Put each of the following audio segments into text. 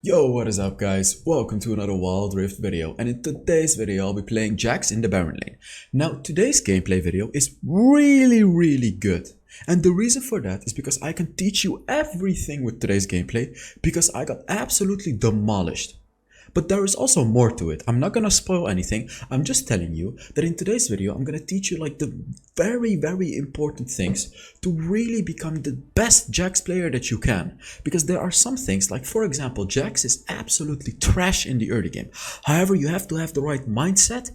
Yo, what is up guys? Welcome to another Wild Rift video, and in today's video I'll be playing Jax in the Baron lane. Now today's gameplay video is really good, and the reason for that is because I can teach you everything with today's gameplay because I got absolutely demolished. But there is also more to it. I'm not gonna spoil anything. I'm just telling you that in today's video I'm gonna teach you like the very important things to really become the best Jax player that you can. Because there are some things, like for example, Jax is absolutely trash in the early game. However, you have to have the right mindset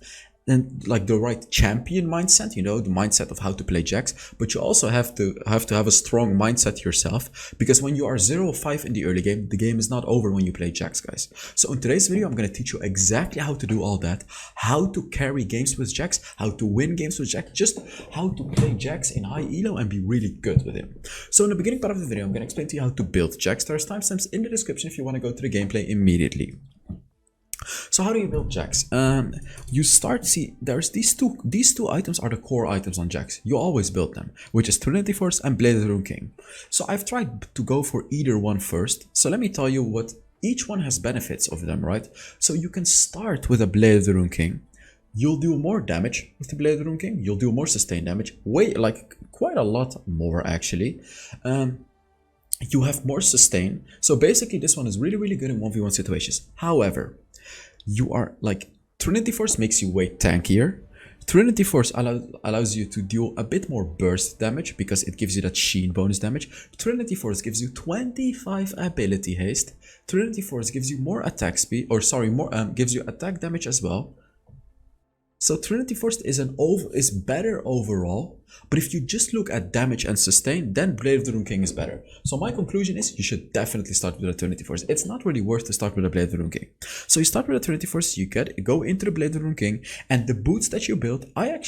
and like the right champion mindset, you know, the mindset of how to play Jax, but you also have to have a strong mindset yourself, because when you are 0-5 in the early game, the game is not over when you play Jax, guys. So in today's video I'm going to teach you exactly how to do all that, how to carry games with Jax, how to win games with Jax, just how to play Jax in high elo and be really good with him. So in the beginning part of the video I'm going to explain to you how to build Jax. There's timestamps in the description if you want to go to the gameplay immediately. So how do you build Jax? You start, see, there's these two items are the core items on Jax. You always build them, which is Trinity Force and Blade of the Rune King. So I've tried to go for either one first. So let me tell you what each one has benefits of them, right? So you can start with a Blade of the Rune King. You'll do more damage with the Blade of the Rune King. You'll do more sustained damage, quite a lot more actually. You have more sustain. So basically this one is really good in 1v1 situations. However, you are like, Trinity Force makes you way tankier. Trinity Force allows you to deal a bit more burst damage because it gives you that sheen bonus damage. Trinity Force gives you 25 ability haste. Trinity Force gives you more attack speed, or sorry, gives you attack damage as well. So Trinity Force is better overall, but if you just look at damage and sustain, then Blade of the Rune King is better. So my conclusion is you should definitely start with a Trinity Force. It's not really worth to start with a Blade of the Rune King. So you start with a Trinity Force, you go into the Blade of the Rune King, and the boots that you build, I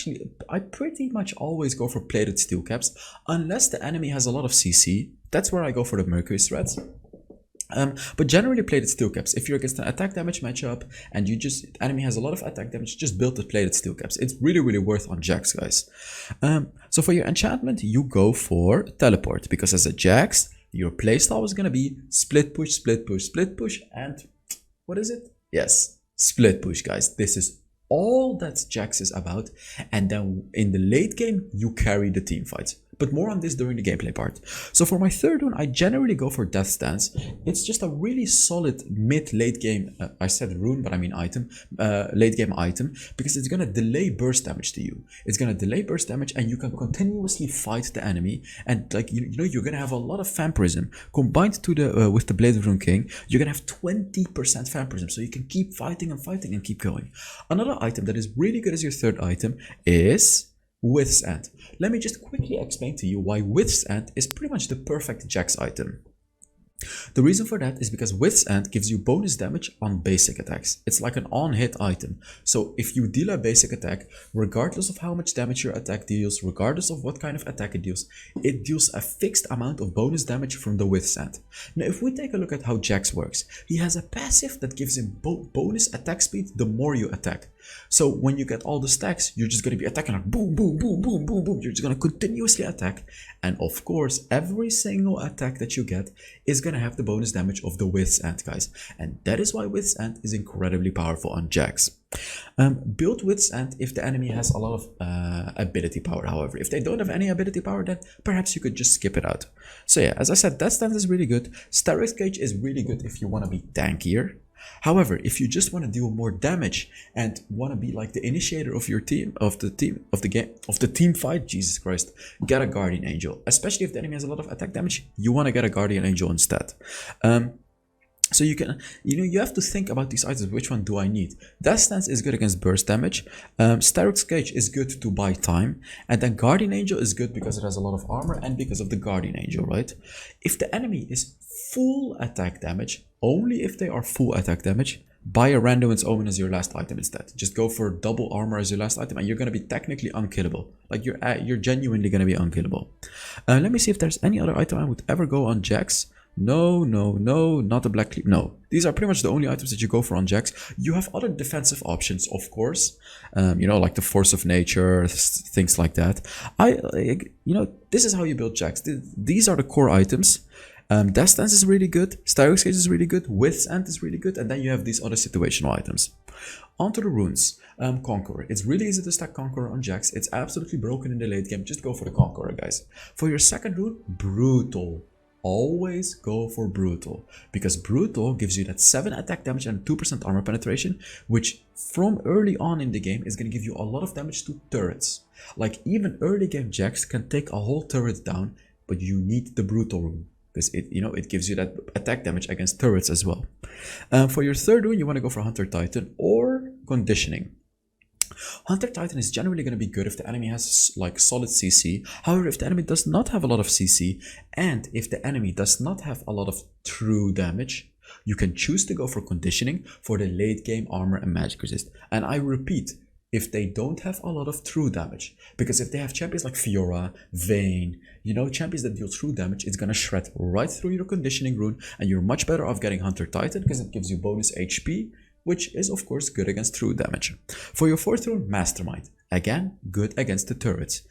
pretty much always go for plated steel caps, unless the enemy has a lot of CC. That's where I go for the Mercury threads. But generally plated steel caps. If you're against an attack damage matchup and enemy has a lot of attack damage, just build the plated steel caps. It's really worth on Jax, guys. So for your enchantment, you go for teleport, because as a Jax, your playstyle is gonna be split push, and what is it? Yes, split push, guys. This is all that Jax is about, and then in the late game you carry the team fights. But more on this during the gameplay part. So for my third one, I generally go for Death Stance. It's just a really solid mid-late game, I said rune, but I mean item, late game item, because it's gonna delay burst damage to you. It's gonna delay burst damage, and you can continuously fight the enemy, and like you know, you're gonna have a lot of vampirism combined to the with the Blade of the Rune King. You're gonna have 20% vampirism, so you can keep fighting and keep going. Another item that is really good as your third item is Withstand. Let me just quickly explain to you why Withstand is pretty much the perfect Jax item. The reason for that is because Withstand gives you bonus damage on basic attacks. It's like an on-hit item. So if you deal a basic attack, regardless of how much damage your attack deals, regardless of what kind of attack it deals a fixed amount of bonus damage from the Withstand. Now if we take a look at how Jax works, he has a passive that gives him bonus attack speed the more you attack. So when you get all the stacks, you're just going to be attacking like boom. You're just going to continuously attack. And of course, every single attack that you get is going to have the bonus damage of the Withstand, guys. And that is why Withstand is incredibly powerful on Jax. Build Withstand if the enemy has a lot of ability power. However, if they don't have any ability power, then perhaps you could just skip it out. So yeah, as I said, Death Stance is really good. Steroid Cage is really good if you want to be tankier. However, if you just want to deal more damage and want to be like the initiator of your team, of the team fight, Jesus Christ, get a Guardian Angel. Especially if the enemy has a lot of attack damage, you want to get a Guardian Angel instead. So you can, you have to think about these items. Which one do I need? Death Stance is good against burst damage. Steroid Cage is good to buy time. And then Guardian Angel is good because it has a lot of armor and because of the Guardian Angel, right? If the enemy is full attack damage, only if they are full attack damage, buy a Random's Omen as your last item instead. Just go for double armor as your last item and you're going to be technically unkillable. Like you're genuinely going to be unkillable. Let me see if there's any other item I would ever go on Jax. No, not a Black Cleave. No, these are pretty much the only items that you go for on Jax. You have other defensive options, of course, like the Force of Nature, things like that. This is how you build Jax. These are the core items. Death Stance is really good, Styric Cage is really good, With's End is really good, and then you have these other situational items. Onto the runes. Conqueror. It's really easy to stack Conqueror on Jax. It's absolutely broken in the late game. Just go for the Conqueror, guys. For your second rune, Brutal. Always go for Brutal, because Brutal gives you that 7 attack damage and 2% armor penetration, which from early on in the game is going to give you a lot of damage to turrets. Like even early game Jax can take a whole turret down, but you need the Brutal rune, because it gives you that attack damage against turrets as well. For your third rune, you want to go for Hunter Titan or Conditioning. Hunter Titan is generally going to be good if the enemy has like solid CC. However, if the enemy does not have a lot of CC, and if the enemy does not have a lot of true damage, you can choose to go for Conditioning for the late game armor and magic resist. And I repeat, if they don't have a lot of true damage, because if they have champions like Fiora, Vayne, champions that deal true damage, it's gonna shred right through your Conditioning rune, and you're much better off getting Hunter Titan because it gives you bonus HP, which is of course good against true damage. For your fourth rune, Mastermind. Again, good against the turrets.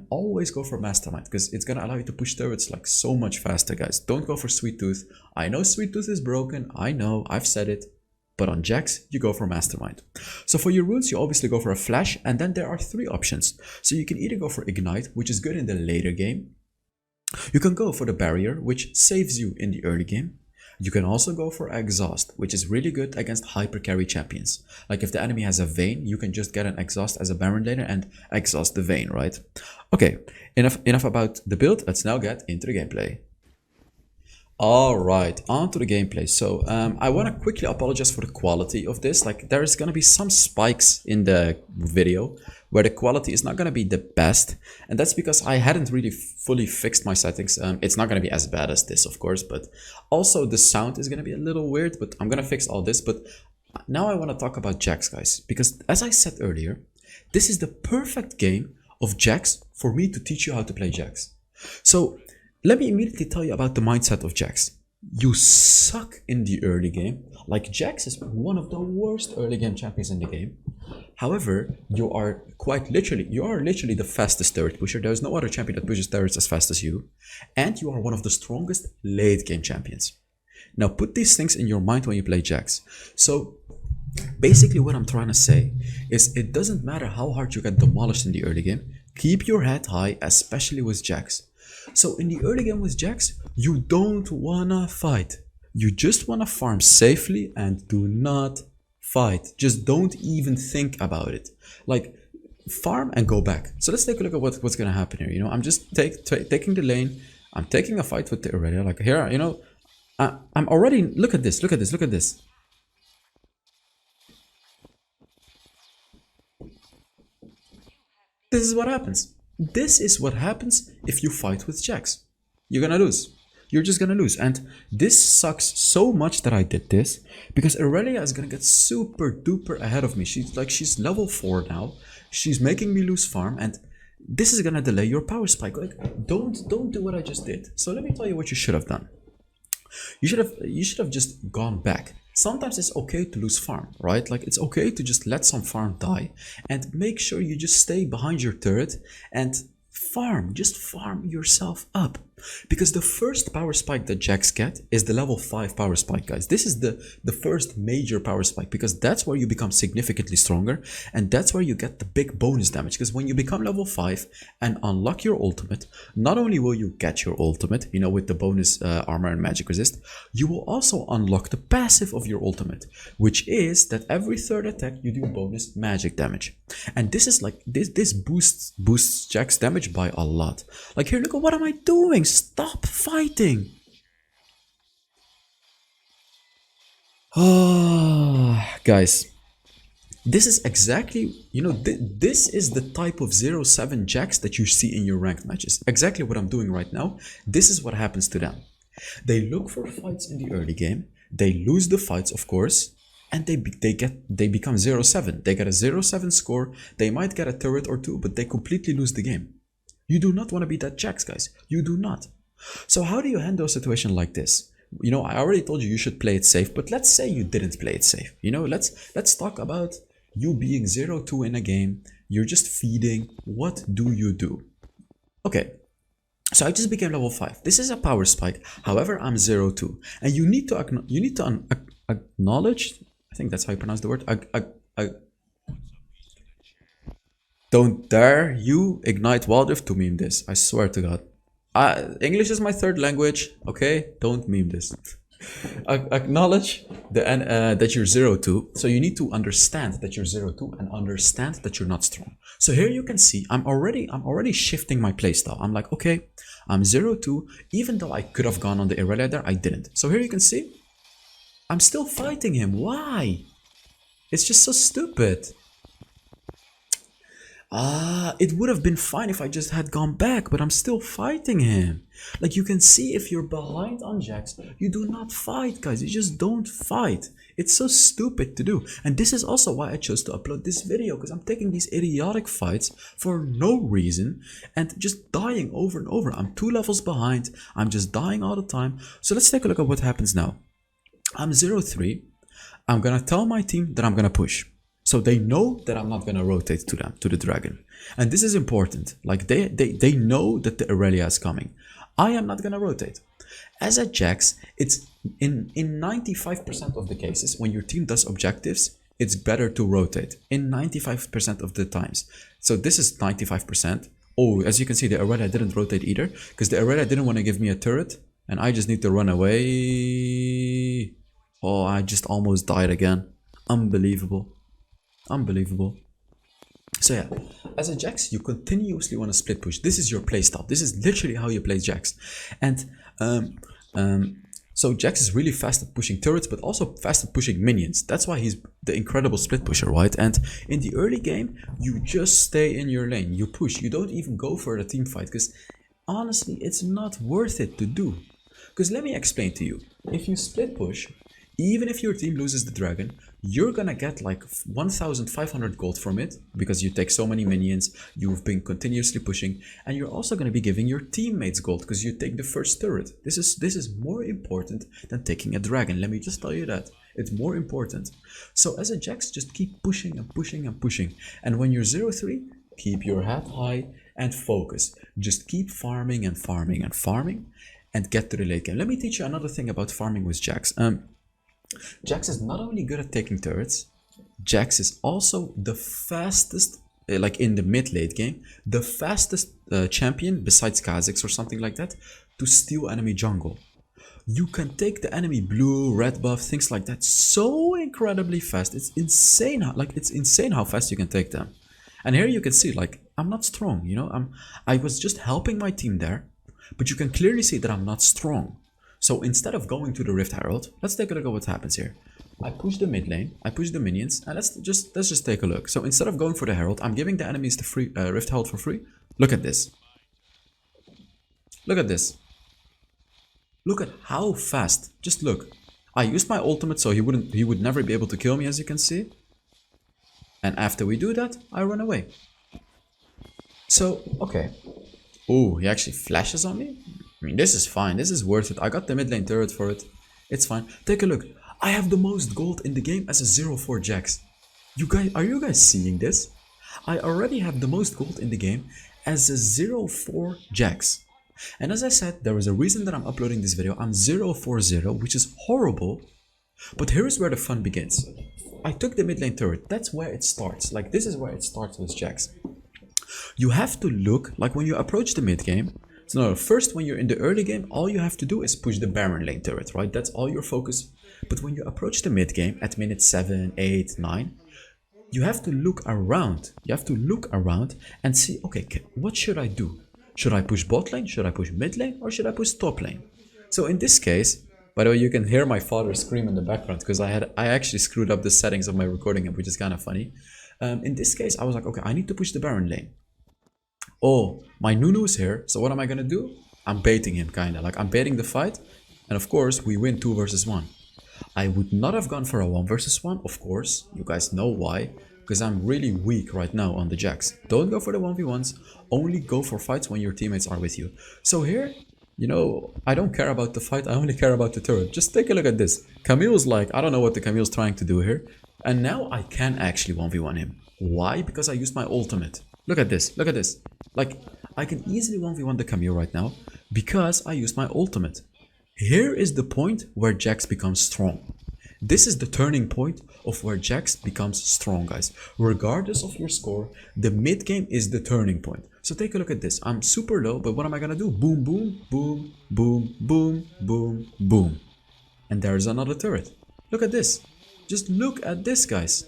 Always go for Mastermind because it's gonna allow you to push turrets like so much faster, guys. Don't go for Sweet Tooth. I know Sweet Tooth is broken, I know, I've said it. But on Jax, you go for Mastermind. So for your runes, you obviously go for a Flash, and then there are 3 options. So you can either go for Ignite, which is good in the later game. You can go for the Barrier, which saves you in the early game. You can also go for Exhaust, which is really good against hyper carry champions. Like if the enemy has a Vayne, you can just get an Exhaust as a Baron laner and exhaust the Vayne, right? Okay, enough about the build. Let's now get into the gameplay. Alright, on to the gameplay. So I want to quickly apologize for the quality of this. Like there is going to be some spikes in the video where the quality is not going to be the best, and that's because I hadn't really fully fixed my settings. It's not going to be as bad as this, of course, but also the sound is going to be a little weird, but I'm going to fix all this. But now I want to talk about Jax, guys, because as I said earlier, this is the perfect game of Jax for me to teach you how to play Jax. So let me immediately tell you about the mindset of Jax. You suck in the early game. Like Jax is one of the worst early game champions in the game. However, you are literally the fastest turret pusher. There is no other champion that pushes turrets as fast as you. And you are one of the strongest late game champions. Now put these things in your mind when you play Jax. So basically what I'm trying to say is it doesn't matter how hard you get demolished in the early game. Keep your head high, especially with Jax. So in the early game with Jax, you don't wanna fight. You just wanna farm safely and do not fight. Just don't even think about it. Like farm and go back. So let's take a look at what's gonna happen here. I'm just taking the lane. I'm taking a fight with the Aurelia. Like here, I'm already, look at this. This is what happens. This is what happens if you fight with Jax. You're gonna lose. You're just gonna lose. And this sucks so much that I did this, because Aurelia is gonna get super duper ahead of me. She's level 4 now. She's making me lose farm, and this is gonna delay your power spike. Like, don't do what I just did. So let me tell you what you should have done. You should have just gone back. Sometimes it's okay to lose farm, right? Like it's okay to just let some farm die and make sure you just stay behind your turret and just farm yourself up. Because the first power spike that Jax get is the level 5 power spike, guys. This is the first major power spike, because that's where you become significantly stronger, and that's where you get the big bonus damage. Because when you become level 5 and unlock your ultimate, not only will you get your ultimate, with the bonus armor and magic resist, you will also unlock the passive of your ultimate, which is that every third attack you do bonus magic damage. And this is like this boosts Jax damage by a lot. Like here, look at what am I doing? Stop fighting. Guys, this is exactly, this is the type of 0-7 Jax that you see in your ranked matches. Exactly what I'm doing right now. This is what happens to them. They look for fights in the early game. They lose the fights, of course, and they become 0-7. They get a 0-7 score. They might get a turret or two, but they completely lose the game. You do not want to be that Jax, guys. You do not. So how do you handle a situation like this? I already told you should play it safe, but let's say you didn't play it safe. Let's talk about you being 0-2 in a game. You're just feeding. What do you do? Okay. So I just became level 5. This is a power spike. However, I'm 0-2. And you need to acknowledge, I think that's how you pronounce the word. Don't dare you ignite Wildrift to meme this. I swear to God. English is my third language. Okay, don't meme this. Acknowledge that you're 0-2. So you need to understand that you're 0-2 and understand that you're not strong. So here you can see I'm already shifting my playstyle. I'm like, okay, I'm 0-2. Even though I could have gone on the Irelia there, I didn't. So here you can see I'm still fighting him. Why? It's just so stupid. It would have been fine if I just had gone back, but I'm still fighting him. Like, you can see if you're behind on Jax, you do not fight, guys. You just don't fight. It's so stupid to do. And this is also why I chose to upload this video, because I'm taking these idiotic fights for no reason and just dying over and over. I'm 2 levels behind. I'm just dying all the time. So let's take a look at what happens now. I'm 0-3. I'm gonna tell my team that I'm gonna push. So they know that I'm not gonna rotate to them, to the dragon. And this is important. Like, they know that the Irelia is coming. I am not gonna rotate. As a Jax, it's in 95% of the cases, when your team does objectives, it's better to rotate. In 95% of the times. So this is 95%. Oh, as you can see, the Irelia didn't rotate either, because the Irelia didn't want to give me a turret, and I just need to run away. Oh, I just almost died again. Unbelievable. Unbelievable. So yeah, as a Jax, you continuously want to split push. This is your playstyle. This is literally how you play Jax. And so Jax is really fast at pushing turrets, but also fast at pushing minions. That's why he's the incredible split pusher, right? And in the early game, you just stay in your lane. You push. You don't even go for the team fight, because honestly, it's not worth it to do. Because let me explain to you. If you split push, even if your team loses the dragon, you're gonna get like 1,500 gold from it, because you take so many minions, you've been continuously pushing, and you're also gonna be giving your teammates gold because you take the first turret. This is more important than taking a dragon. Let me just tell you that. It's more important. So as a Jax, just keep pushing and pushing and pushing. And when you're 0-3, keep your head high and focus. Just keep farming and farming and farming and get to the late game. Let me teach you another thing about farming with Jax. Jax is not only good at taking turrets, Jax is also the fastest, like in the mid-late game, the fastest champion, besides Kha'Zix or something like that, to steal enemy jungle. You can take the enemy blue, red buff, things like that so incredibly fast. It's insane how fast you can take them. And here you can see, like, I'm not strong, you know, I was just helping my team there, but you can clearly see that I'm not strong. So instead of going to the Rift Herald, let's take a look at what happens here. I push the mid lane, I push the minions, and let's just take a look. So instead of going for the Herald, I'm giving the enemies the free Rift Herald for free. Look at this. Look at this. Look at how fast. Just look. I used my ultimate, so he would never be able to kill me, as you can see. And after we do that, I run away. So, okay. Oh, he actually flashes on me? I mean, this is fine. This is worth it. I got the mid lane turret for it. It's fine. Take a look. I have the most gold in the game as a 0-4 Jax. Are you guys seeing this? I already have the most gold in the game as a 0-4 Jax. And as I said, there is a reason that I'm uploading this video. I'm 0-4-0, which is horrible. But here is where the fun begins. I took the mid lane turret. That's where it starts. Like, this is where it starts with Jax. You have to look, like when you approach the mid game. So no, first when you're in the early game, all you have to do is push the Baron lane turret, right? That's all your focus. But when you approach the mid game at minute 7, 8, 9, you have to look around. You have to look around and see, okay, what should I do? Should I push bot lane? Should I push mid lane? Or should I push top lane? So in this case, by the way, you can hear my father scream in the background because I actually screwed up the settings of my recording, which is kind of funny. In this case, I was like, okay, I need to push the Baron lane. Oh, my Nunu is here, so what am I gonna do? I'm baiting him, kinda. Like, I'm baiting the fight, and of course, we win 2 versus 1. I would not have gone for a 1 versus 1, of course. You guys know why. Because I'm really weak right now on the Jax. Don't go for the 1v1s, only go for fights when your teammates are with you. So here, you know, I don't care about the fight, I only care about the turret. Just take a look at this. Camille's like, I don't know what the Camille's trying to do here. And now I can actually 1v1 him. Why? Because I used my ultimate. Look at this. Look at this. Like, I can easily 1v1 the Camille right now because I used my ultimate. Here is the point where Jax becomes strong. This is the turning point of where Jax becomes strong, guys. Regardless of your score, the mid game is the turning point. So take a look at this. I'm super low, but what am I gonna do? Boom, boom, boom, boom, boom, boom, boom. And there's another turret. Look at this. Just look at this, guys.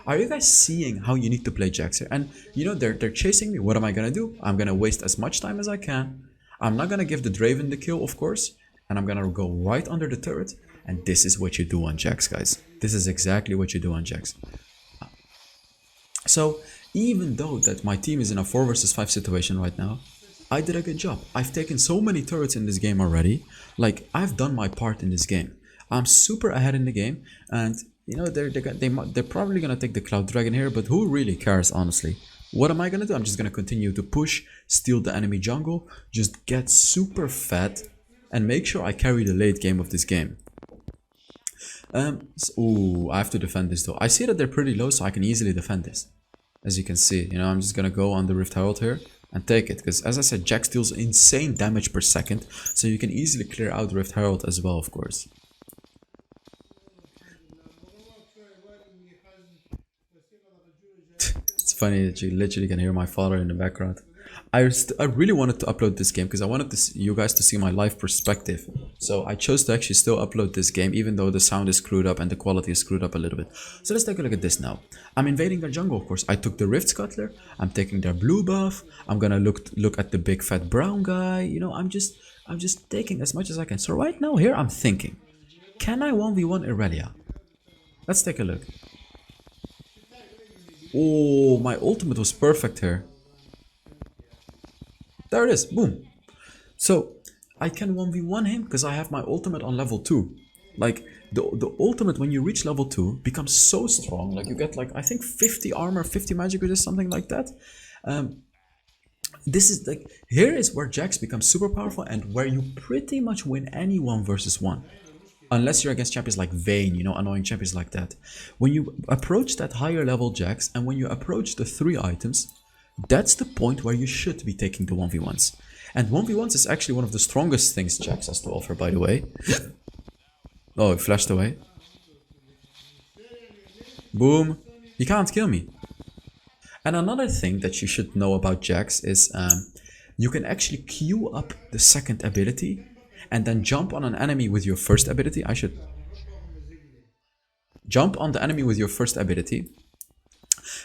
Are you guys seeing how you need to play Jax here? And you know, they're chasing me. What am I gonna do? I'm gonna waste as much time as I can. I'm not gonna give the Draven the kill, of course. And I'm gonna go right under the turret. And this is what you do on Jax, guys. This is exactly what you do on Jax. So, even though that my team is in a 4 versus 5 situation right now, I did a good job. I've taken so many turrets in this game already. Like, I've done my part in this game. I'm super ahead in the game. And, you know, they're probably gonna take the Cloud Dragon here. But who really cares, honestly? What am I gonna do? I'm just gonna continue to push, steal the enemy jungle, just get super fat, and make sure I carry the late game of this game. Ooh, I have to defend this though. I see that they're pretty low, so I can easily defend this. As you can see, you know, I'm just gonna go on the Rift Herald here and take it. Because as I said, Jax deals insane damage per second, so you can easily clear out Rift Herald as well, of course. It's funny that you literally can hear my father in the background. I really wanted to upload this game because I wanted you guys to see my live perspective. So I chose to actually still upload this game even though the sound is screwed up and the quality is screwed up a little bit. So let's take a look at this now. I'm invading their jungle, of course. I took the Rift Scuttler. I'm taking their blue buff. I'm gonna look at the big fat brown guy. You know, I'm just taking as much as I can. So right now here I'm thinking, can I 1v1 Irelia? Let's take a look. Oh, my ultimate was perfect here. There it is, boom. So I can 1v1 him because I have my ultimate on level 2. Like the ultimate when you reach level 2 becomes so strong. Like you get like I think 50 armor, 50 magic resist, something like that. This is like, here is where Jax becomes super powerful and where you pretty much win any 1 versus 1. Unless you're against champions like Vayne, you know, annoying champions like that. When you approach that higher level Jax and when you approach the 3 items, that's the point where you should be taking the 1v1s. And 1v1s is actually one of the strongest things Jax has to offer, by the way. Oh, it flashed away. Boom. He can't kill me. And another thing that you should know about Jax is you can actually queue up the second ability and then jump on an enemy with your first ability. I should jump on the enemy with your first ability.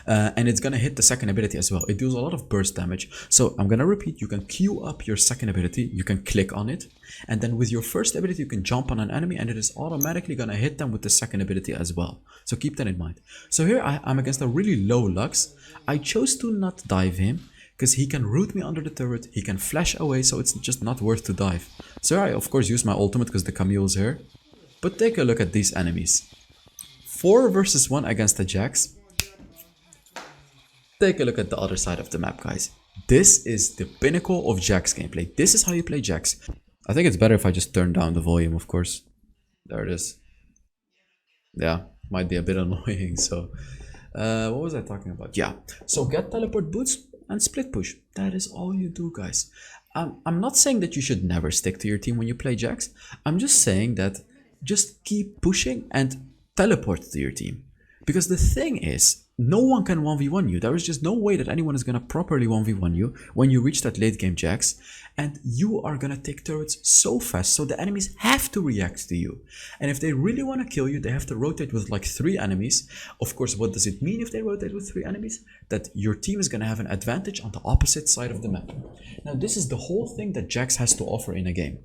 And it's gonna hit the second ability as well. It deals a lot of burst damage. So I'm gonna repeat, you can queue up your second ability, you can click on it, and then with your first ability you can jump on an enemy and it is automatically gonna hit them with the second ability as well. So keep that in mind. So here I'm against a really low Lux. I chose to not dive him because he can root me under the turret, he can flash away, so it's just not worth to dive. So I of course use my ultimate because the Camille is here. But take a look at these enemies. 4 versus 1 against the Jax. Take a look at the other side of the map, guys. This is the pinnacle of Jax gameplay. This is how you play Jax. I think it's better if I just turn down the volume, of course. There it is. Yeah, might be a bit annoying, so... what was I talking about? Yeah, so get teleport boots and split push. That is all you do, guys. I'm not saying that you should never stick to your team when you play Jax. I'm just saying that just keep pushing and teleport to your team. Because the thing is, no one can 1v1 you. There is just no way that anyone is going to properly 1v1 you when you reach that late game Jax. And you are going to take turrets so fast, so the enemies have to react to you. And if they really want to kill you, they have to rotate with like 3 enemies. Of course, what does it mean if they rotate with 3 enemies? That your team is going to have an advantage on the opposite side of the map. Now, this is the whole thing that Jax has to offer in a game.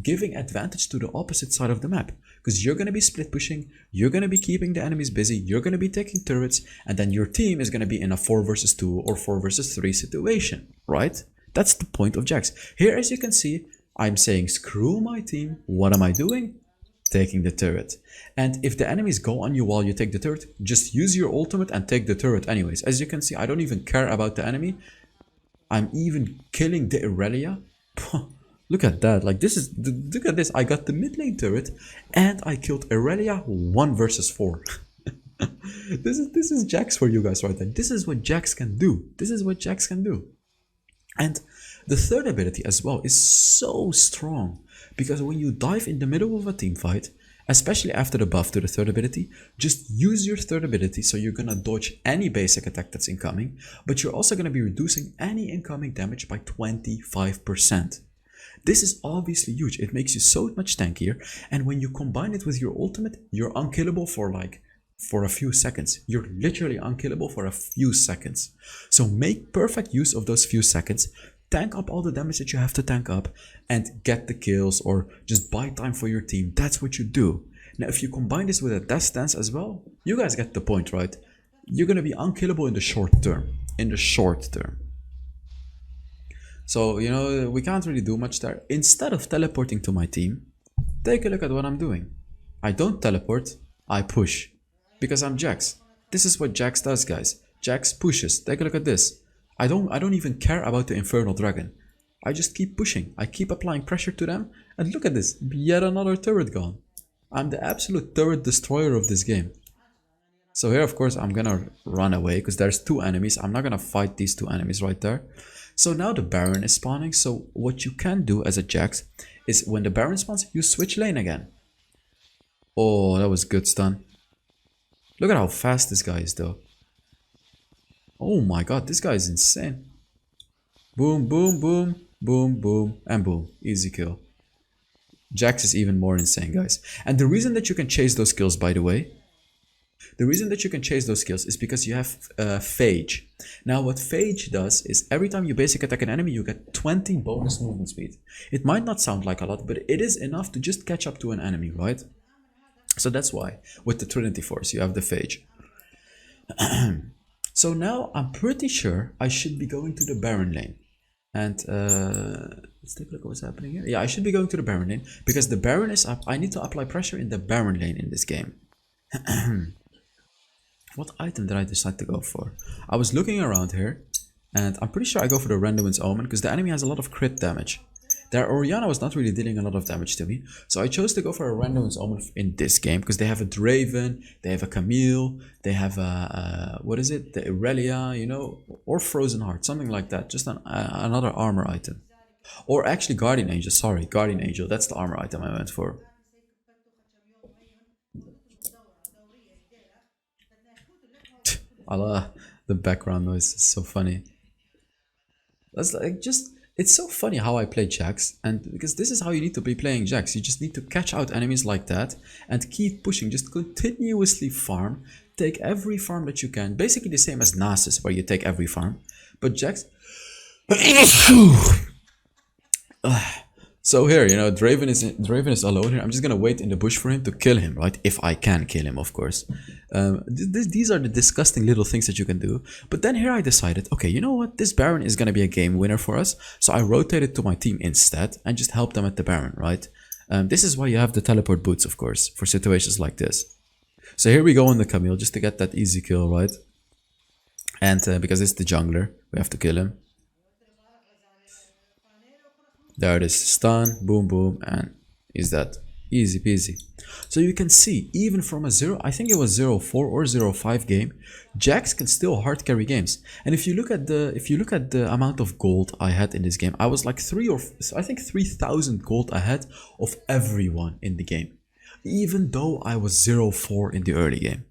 Giving advantage to the opposite side of the map. Because you're going to be split pushing, you're going to be keeping the enemies busy, you're going to be taking turrets, and then your team is going to be in a 4 versus 2 or 4 versus 3 situation, right? That's the point of Jax. Here, as you can see, I'm saying screw my team. What am I doing? Taking the turret. And if the enemies go on you while you take the turret, just use your ultimate and take the turret anyways. As you can see, I don't even care about the enemy. I'm even killing the Irelia. Look at that, like this is, look at this, I got the mid lane turret and I killed Irelia 1 versus 4. This is Jax for you guys right there. This is what Jax can do. This is what Jax can do. And the third ability as well is so strong because when you dive in the middle of a team fight, especially after the buff to the third ability, just use your third ability so you're gonna dodge any basic attack that's incoming, but you're also gonna be reducing any incoming damage by 25%. This is obviously huge. It makes you so much tankier, and when you combine it with your ultimate, you're unkillable for a few seconds. You're literally unkillable for a few seconds. So make perfect use of those few seconds, tank up all the damage that you have to tank up, and get the kills or just buy time for your team. That's what you do. Now if you combine this with a death stance as well, you guys get the point, right? You're gonna be unkillable in the short term. In the short term. So, you know, we can't really do much there. Instead of teleporting to my team, take a look at what I'm doing. I don't teleport, I push. Because I'm Jax. This is what Jax does, guys. Jax pushes. Take a look at this. I don't even care about the Infernal Dragon. I just keep pushing. I keep applying pressure to them. And look at this. Yet another turret gone. I'm the absolute turret destroyer of this game. So here, of course, I'm gonna run away because there's two enemies. I'm not gonna fight these two enemies right there. So now the Baron is spawning. So what you can do as a Jax is when the Baron spawns, you switch lane again. Oh, that was good stun. Look at how fast this guy is though. Oh my god, this guy is insane. Boom, boom, boom, boom, boom, and boom. Easy kill. Jax is even more insane, guys. And the reason that you can chase those kills, by the way, the reason that you can chase those kills is because you have Phage. Now what Phage does is every time you basic attack an enemy, you get 20 bonus movement speed. It might not sound like a lot, but it is enough to just catch up to an enemy, right? So that's why with the Trinity Force you have the Phage. So now I'm pretty sure I should be going to the Baron lane. And let's take a look at what's happening here. Yeah, I should be going to the Baron lane because the Baron is up. I need to apply pressure in the Baron lane in this game. What item did I decide to go for? I was looking around here and I'm pretty sure I go for the Randuin's Omen because the enemy has a lot of crit damage. Their Orianna was not really dealing a lot of damage to me, so I chose to go for a Randuin's Omen in this game because they have a Draven, they have a Camille, they have a what is it, the Irelia, you know, or Frozen Heart, something like that, just another armor item. Or actually Guardian Angel, sorry, Guardian Angel, that's the armor item I went for. Allah, the background noise is so funny. That's like just, it's so funny how I play Jax, and because this is how you need to be playing Jax. You just need to catch out enemies like that and keep pushing, just continuously farm, take every farm that you can, basically the same as Nasus where you take every farm, but Jax. So here, you know, Draven is alone here. I'm just gonna wait in the bush for him to kill him, right? If I can kill him, of course. These are the disgusting little things that you can do. But then here I decided, okay, you know what? This Baron is gonna be a game winner for us. So I rotated to my team instead and just helped them at the Baron, right? This is why you have the teleport boots, of course, for situations like this. So here we go on the Camille just to get that easy kill, right? And because it's the jungler, we have to kill him. There it is, stun, boom, boom, and is that easy peasy. So you can see, even from a 0, I think it was 0-4 or 0-5 game, Jax can still hard carry games. And if you look at the amount of gold I had in this game, I was like 3,000 gold ahead of everyone in the game, even though I was 0-4 in the early game.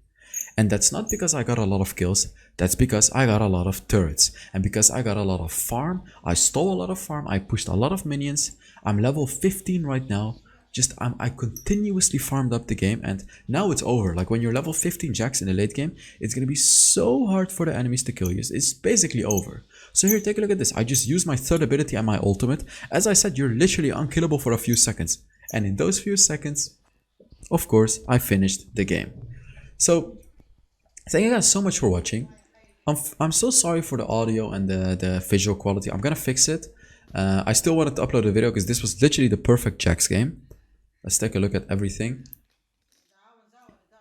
And that's not because I got a lot of kills, that's because I got a lot of turrets. And because I got a lot of farm, I stole a lot of farm, I pushed a lot of minions. I'm level 15 right now. I continuously farmed up the game, and now it's over. Like when you're level 15 Jax in the late game, it's gonna be so hard for the enemies to kill you. It's basically over. So here, take a look at this. I just used my third ability and my ultimate. As I said, you're literally unkillable for a few seconds. And in those few seconds, of course, I finished the game. So thank you guys so much for watching. I'm so sorry for the audio and the visual quality. I'm gonna fix it. I still wanted to upload a video because this was literally the perfect Jax game. Let's take a look at everything.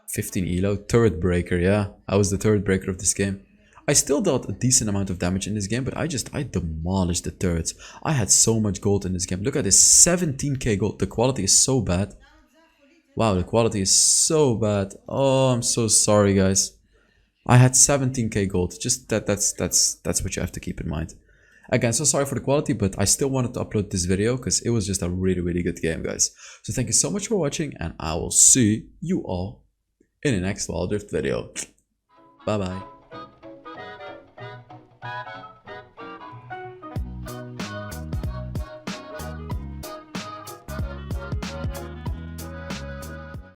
15 elo, turret breaker, yeah. I was the turret breaker of this game. I still dealt a decent amount of damage in this game, but I demolished the turrets. I had so much gold in this game. Look at this, 17k gold. The quality is so bad. Wow, the quality is so bad. Oh, I'm so sorry, guys. I had 17k gold. Just that's what you have to keep in mind. Again, so sorry for the quality, but I still wanted to upload this video because it was just a really good game, guys. So thank you so much for watching, and I will see you all in the next Wild Rift video. Bye bye.